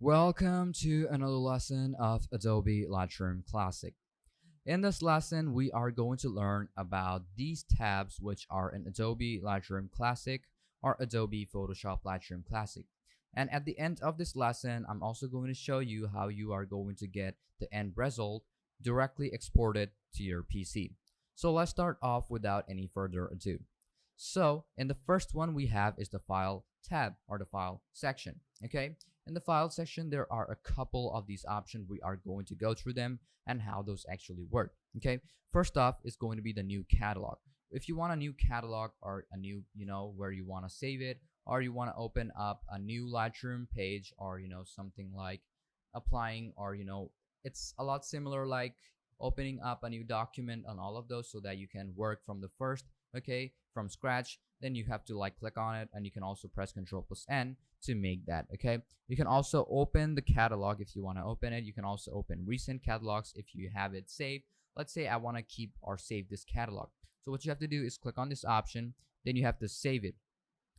Welcome to another lesson of Adobe Lightroom Classic. In this lesson, we are going to learn about these tabs which are in Adobe Lightroom Classic or Adobe Photoshop Lightroom Classic. And at the end of this lesson, I'm also going to show you how you are going to get the end result directly exported to your PC. So let's start off without any further ado. So in the first one we have is the File tab or the File section. Okay. In the File section, there are a couple of these options. We are going to go through them and how those actually work. Okay. First off is going to be the new catalog. If you want a new catalog or a new, where you want to save it, or you want to open up a new Lightroom page, or something like applying, or it's a lot similar like opening up a new document on all of those so that you can work from the first, okay, from scratch. Then you have to click on it, and you can also press Ctrl+N to make that. Okay, you can also open the catalog if you want to open it. You can also open recent catalogs if you have it saved. Let's say I want to keep or save this catalog. So what you have to do is click on this option, then you have to save it.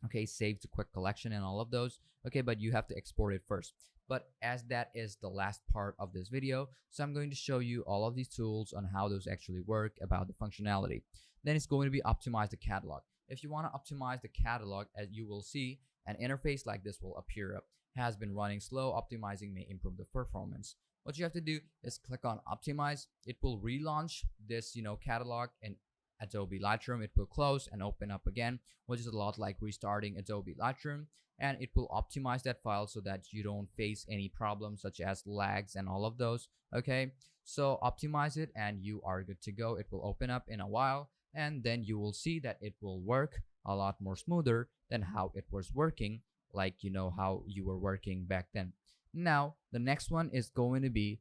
Okay, save to quick collection and all of those. Okay, but you have to export it first. But as that is the last part of this video, so I'm going to show you all of these tools on how those actually work, about the functionality. Then it's going to be optimize the catalog. If you want to optimize the catalog, as you will see, an interface like this will appear up. Has been running slow, optimizing may improve the performance. What you have to do is click on optimize. It will relaunch this catalog in Adobe Lightroom. It will close and open up again, which is a lot like restarting Adobe Lightroom, and it will optimize that file so that you don't face any problems such as lags and all of those. Okay, so optimize it and you are good to go. It will open up in a while, and then you will see that it will work a lot more smoother than how it was working, like how you were working back then. Now the next one is going to be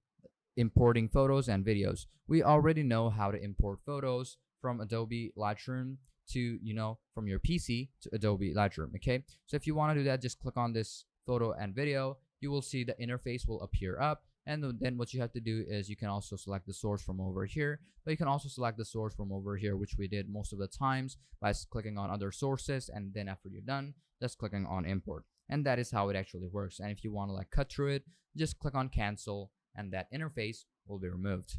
importing photos and videos. We already know how to import photos from Adobe Lightroom to from your PC to Adobe Lightroom. Okay, so if you want to do that, just click on this photo and video. You will see the interface will appear up, and then what you have to do is you can also select the source from over here, but you can also select the source from over here, which we did most of the times by clicking on other sources, and then after you're done, just clicking on import. And that is how it actually works. And if you want to cut through it, just click on cancel, and that interface will be removed.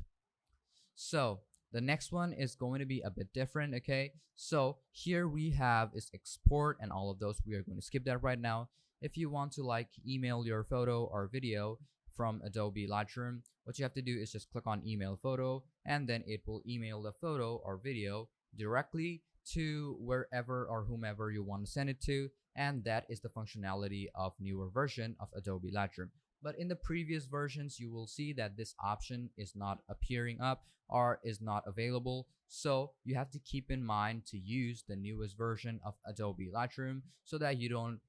So the next one is going to be a bit different. Okay, so here we have is export and all of those. We are going to skip that right now. If you want to email your photo or video from Adobe Lightroom, what you have to do is just click on email photo, and then it will email the photo or video directly to wherever or whomever you want to send it to. And that is the functionality of newer version of Adobe Lightroom. But in the previous versions, you will see that this option is not appearing up or is not available. So you have to keep in mind to use the newest version of Adobe Lightroom so that you don't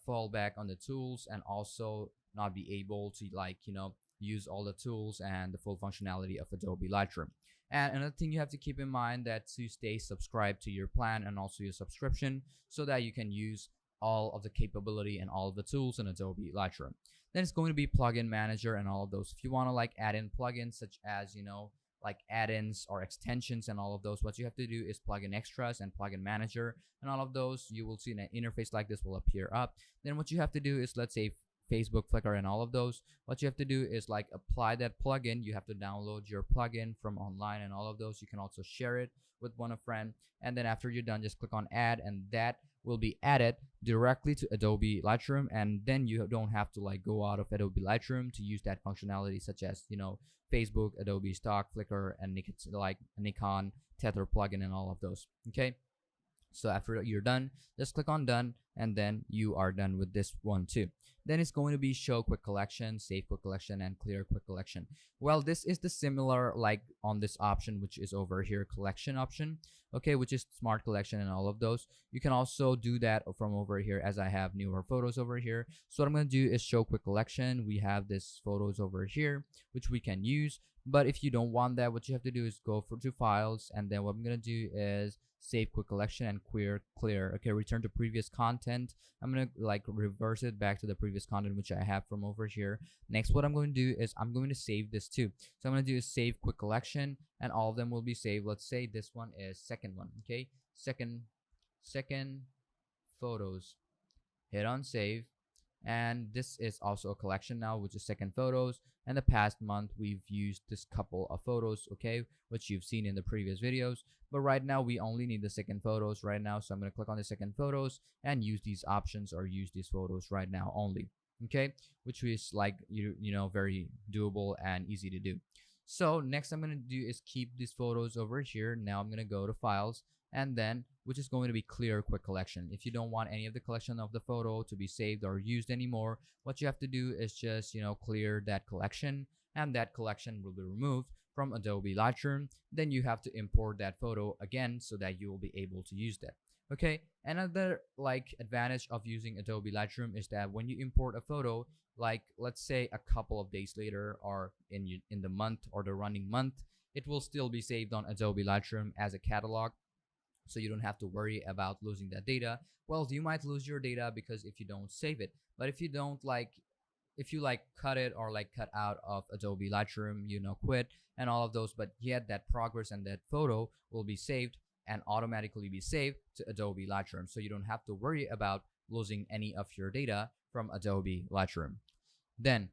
fall back on the tools and also not be able to use all the tools and the full functionality of Adobe Lightroom. And another thing you have to keep in mind that to stay subscribed to your plan and also your subscription so that you can use all of the capability and all of the tools in Adobe Lightroom. Then it's going to be plugin manager and all of those. If you want to add in plugins such as add-ins or extensions and all of those, what you have to do is plugin extras and plugin manager and all of those. You will see an interface like this will appear up. Then what you have to do is, let's say Facebook, Flickr, and all of those, what you have to do is apply that plugin. You have to download your plugin from online and all of those. You can also share it with a friend, and then after you're done, just click on add, and that will be added directly to Adobe Lightroom. And then you don't have to go out of Adobe Lightroom to use that functionality such as Facebook, Adobe Stock, Flickr, and Nikon Tether plugin and all of those. Okay, so after you're done, just click on done, and then you are done with this one too. Then it's going to be show quick collection, save quick collection, and clear quick collection. Well, this is the similar on this option, which is over here, collection option, okay, which is smart collection and all of those. You can also do that from over here, as I have newer photos over here. So what I'm going to do is show quick collection. We have this photos over here which we can use, but if you don't want that, what you have to do is go to files, and then what I'm going to do is save quick collection and clear. Okay, return to previous content. I'm gonna reverse it back to the previous content which I have from over here. Next, what I'm going to do is I'm going to save this too. So I'm going to do is save quick collection, and all of them will be saved. Let's say this one is second one. Okay, second photos. Hit on save, And this is also a collection now, which is second photos. And the past month we've used this couple of photos, okay, which you've seen in the previous videos. But right now we only need the second photos right now, so I'm going to click on the second photos and use these options or use these photos right now only, okay, which is like you know very doable and easy to do. So next I'm going to do is keep these photos over here. Now I'm going to go to files, and then which is going to be clear quick collection. If you don't want any of the collection of the photo to be saved or used anymore, what you have to do is just clear that collection, and that collection will be removed from Adobe Lightroom. Then you have to import that photo again so that you will be able to use that. Okay, another like advantage of using Adobe Lightroom is that when you import a photo, like let's say a couple of days later or in the month or the running month, it will still be saved on Adobe Lightroom as a catalog, so you don't have to worry about losing that data. Well, you might lose your data because if you don't save it, but if you don't if you cut it or cut out of Adobe Lightroom, quit and all of those, but yet that progress and that photo will be saved and automatically be saved to Adobe Lightroom, so you don't have to worry about losing any of your data from Adobe Lightroom. Then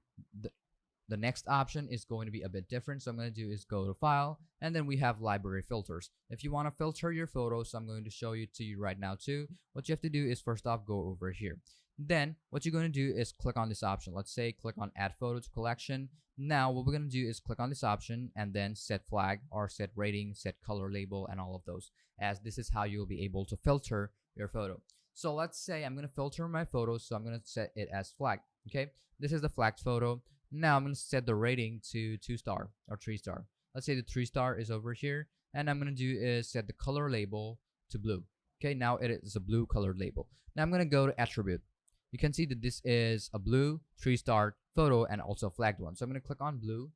the next option is going to be a bit different, so I'm going to do is go to file, and then we have library filters. If you want to filter your photos, so I'm going to show you to you right now too. What you have to do is first off go over here. Then what you're going to do is click on this option. Let's say click on add photo to collection. Now what we're going to do is click on this option and then set flag or set rating, set color label, and all of those, as this is how you'll be able to filter your photo. So let's say I'm going to filter my photos, so I'm going to set it as flag. Okay, this is the flagged photo. Now I'm going to set the rating to 2-star or 3-star. Let's say the 3-star is over here, and I'm going to do is set the color label to blue. Okay, now it is a blue colored label. Now I'm going to go to attribute. You can see that this is a blue 3-star photo and also a flagged one. So I'm going to click on blue.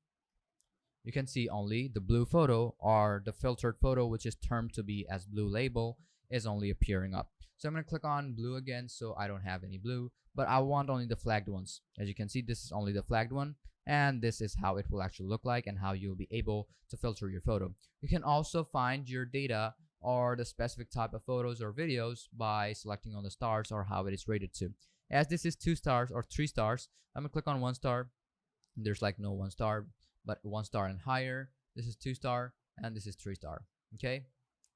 You can see only the blue photo or the filtered photo, which is termed to be as blue label, is only appearing up. So I'm going to click on blue again, so I don't have any blue, but I want only the flagged ones. As you can see, this is only the flagged one, and this is how it will actually look like and how you'll be able to filter your photo. You can also find your data or the specific type of photos or videos by selecting on the stars or how it is rated to. As this is 2 stars or 3 stars, I'm going to click on 1 star. There's no 1 star, but 1 star and higher. This is 2 star and this is 3 star. Okay,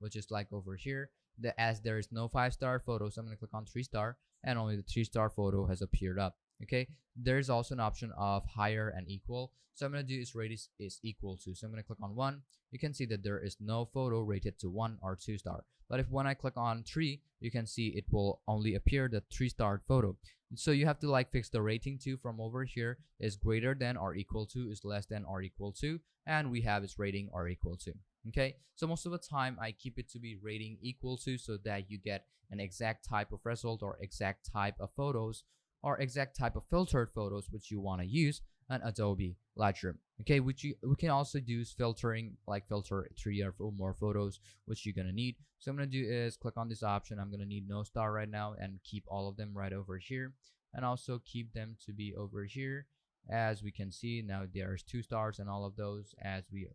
which is over here. As there is no 5-star photos, I'm going to click on 3 star, and only the 3-star photo has appeared up. Okay, there's also an option of higher and equal, so I'm going to do is rate is equal to. So I'm going to click on 1. You can see that there is no photo rated to 1 or 2 star, but if when I click on 3, you can see it will only appear the 3-star photo. So you have to fix the rating to from over here is greater than or equal to, is less than or equal to, and we have its rating or equal to. Okay, so most of the time I keep it to be rating equal to, so that you get an exact type of result or exact type of photos or exact type of filtered photos which you want to use on Adobe Lightroom. Okay, we can also do filtering, filter 3 or more photos which you're gonna need. So I'm gonna do is click on this option. I'm gonna need no star right now and keep all of them right over here, and also keep them to be over here. As we can see now, there's 2 stars and all of those, as we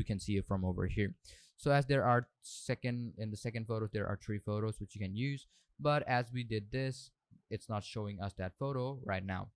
can see it from over here. So as there are in the second photo there are 3 photos which you can use, but as we did this, it's not showing us that photo right now.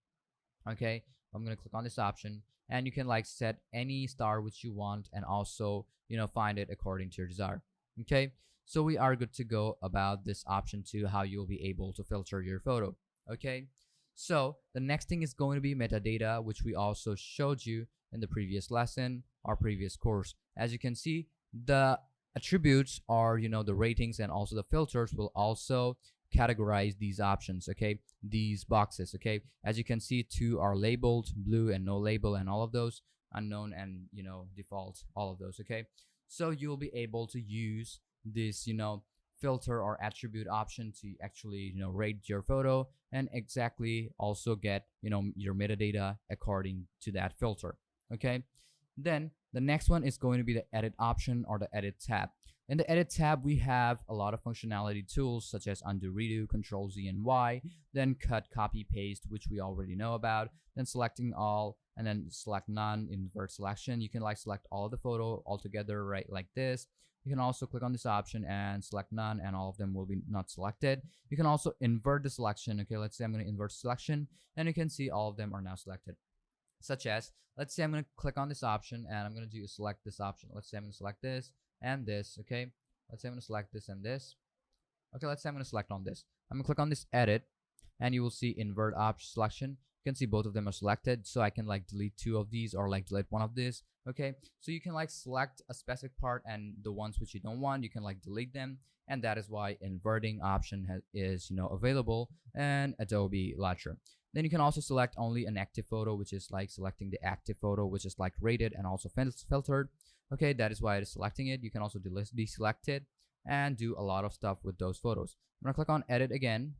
Okay, I'm gonna click on this option, and you can set any star which you want, and also find it according to your desire. Okay, so we are good to go about this option to how you'll be able to filter your photo. Okay, so the next thing is going to be metadata, which we also showed you in the previous lesson or previous course. As you can see, the attributes are the ratings, and also the filters will also categorize these options, okay, these boxes. Okay, as you can see, 2 are labeled blue and no label, and all of those unknown and default, all of those. Okay, so you'll be able to use this filter or attribute option to actually rate your photo and exactly also get your metadata according to that filter. Okay, then the next one is going to be the edit option or the edit tab. In the edit tab, we have a lot of functionality tools such as undo, redo, control Z and Y, then cut, copy, paste, which we already know about, then selecting all, and then select none, invert selection. You can select all of the photo altogether, right, like this, You can also click on this option and select none, and all of them will be not selected. You can also invert the selection. Okay, let's say I'm going to invert selection, and you can see all of them are now selected. Such as, let's say I'm going to click on this option and I'm going to do select this option. Let's say I'm going to select this and this. Okay, let's say I'm going to select this and this. Okay, let's say I'm going to select on this. I'm going to click on this edit, and you will see invert option selection. You can see both of them are selected, so I can like delete two of these or like delete one of this. Okay, so you can like select a specific part, and the ones which you don't want, you can like delete them, and that is why inverting option is available in Adobe Lightroom. Then you can also select only an active photo, which is like selecting the active photo, which is like rated and also filtered. Okay, that is why it is selecting it. You can also deselect it and do a lot of stuff with those photos. I'm gonna click on edit again.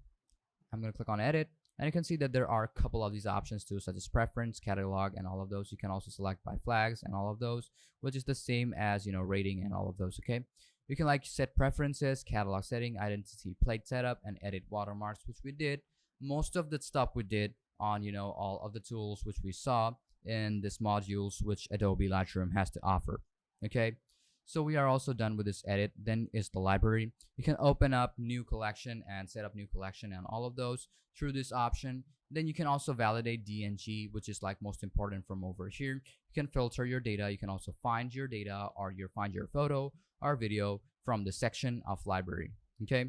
I'm gonna click on edit, and you can see that there are a couple of these options too, such as preference, catalog, and all of those. You can also select by flags and all of those, which is the same as rating and all of those. Okay, you can like set preferences, catalog setting, identity plate setup, and edit watermarks, which we did. Most of the stuff we did on all of the tools which we saw in this modules which Adobe Lightroom has to offer. Okay, so we are also done with this edit. Then is the library. You can open up new collection and set up new collection and all of those through this option. Then you can also validate DNG, which is like most important from over here. You can filter your data. You can also find your data, or find your photo or video from the section of library. Okay,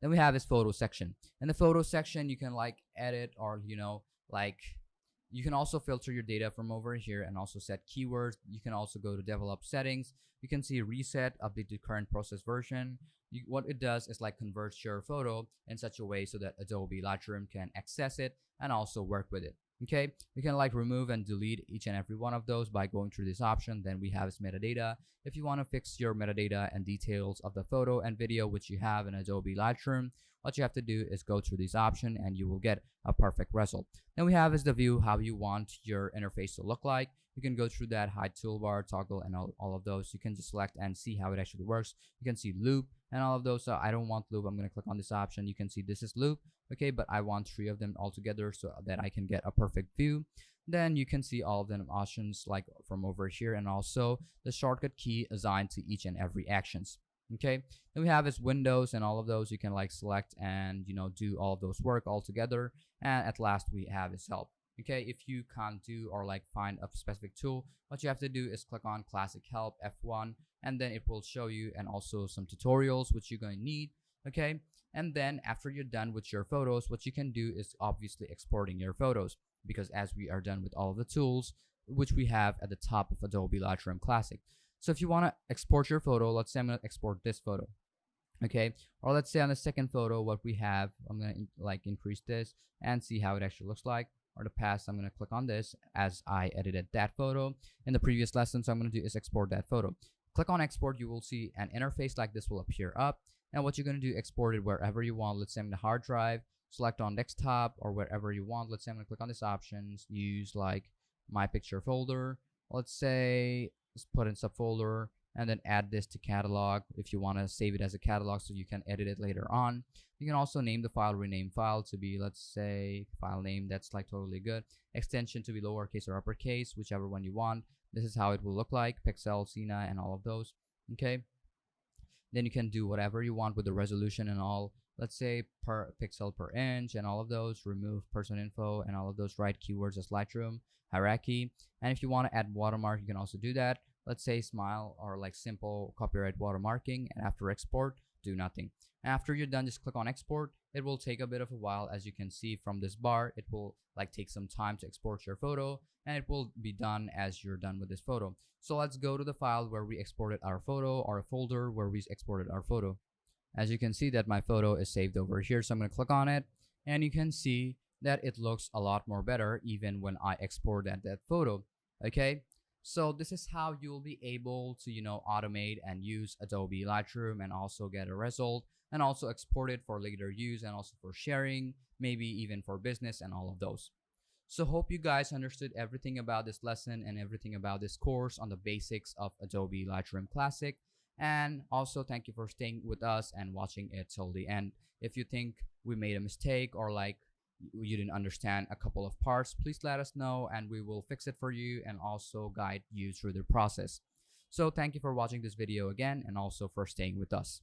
then we have this photo section. In the photo section, you can like edit, or like you can also filter your data from over here and also set keywords. You can also go to develop settings. You can see reset, update to current process version. What it does is like converts your photo in such a way so that Adobe Lightroom can access it and also work with it. Okay, you can like remove and delete each and every one of those by going through this option. Then we have this metadata. If you want to fix your metadata and details of the photo and video which you have in Adobe Lightroom, what you have to do is go through this option and you will get a perfect result. Then we have is the view, how you want your interface to look like. You can go through that hide toolbar, toggle, and all of those. You can just select and see how it actually works. You can see loop and all of those. So I don't want loop. I'm going to click on this option. You can see this is loop. Okay, but I want 3 of them all together so that I can get a perfect view. Then you can see all of them options like from over here, and also the shortcut key assigned to each and every actions. Okay, then we have is windows and all of those. You can like select and do all of those work all together. And at last we have is help. Okay, if you can't do or like find a specific tool, what you have to do is click on classic help F1, and then it will show you, and also some tutorials which you're going to need. Okay, and then after you're done with your photos, what you can do is obviously exporting your photos, because as we are done with all of the tools which we have at the top of Adobe Lightroom Classic. So if you want to export your photo, let's say I'm going to export this photo. Okay, or let's say on the second photo what we have, I'm going to like increase this and see how it actually looks like. Or the past, I'm going to click on this as I edited that photo in the previous lesson. So I'm going to do is export that photo. Click on export, you will see an interface like this will appear up. And what you're going to do, export it wherever you want. Let's say I'm in the hard drive, select on desktop or wherever you want. Let's say I'm going to click on this options, use like my picture folder. Let's say let's put in subfolder, and then add this to catalog if you want to save it as a catalog so you can edit it later on. You can also name the file, rename file to be, let's say, file name. That's like totally good. Extension to be lowercase or uppercase, whichever one you want. This is how it will look like, pixel, Cena, and all of those. Okay, then you can do whatever you want with the resolution and all. Let's say per pixel per inch and all of those. Remove person info and all of those. Write keywords as Lightroom hierarchy. And if you want to add watermark, you can also do that. Let's say smile or like simple copyright watermarking, and after export, do nothing. After you're done, just click on export. It will take a bit of a while. As you can see from this bar, it will like take some time to export your photo, and it will be done as you're done with this photo. So let's go to the file where we exported our photo, or a folder where we exported our photo. As you can see that my photo is saved over here, so I'm going to click on it, and you can see that it looks a lot more better even when I export that photo. Okay, so this is how you'll be able to automate and use Adobe Lightroom and also get a result, and also export it for later use and also for sharing, maybe even for business and all of those. So hope you guys understood everything about this lesson and everything about this course on the basics of Adobe Lightroom Classic. And also thank you for staying with us and watching it till the end. If you think we made a mistake or like you didn't understand a couple of parts, please let us know and we will fix it for you and also guide you through the process. So thank you for watching this video again and also for staying with us.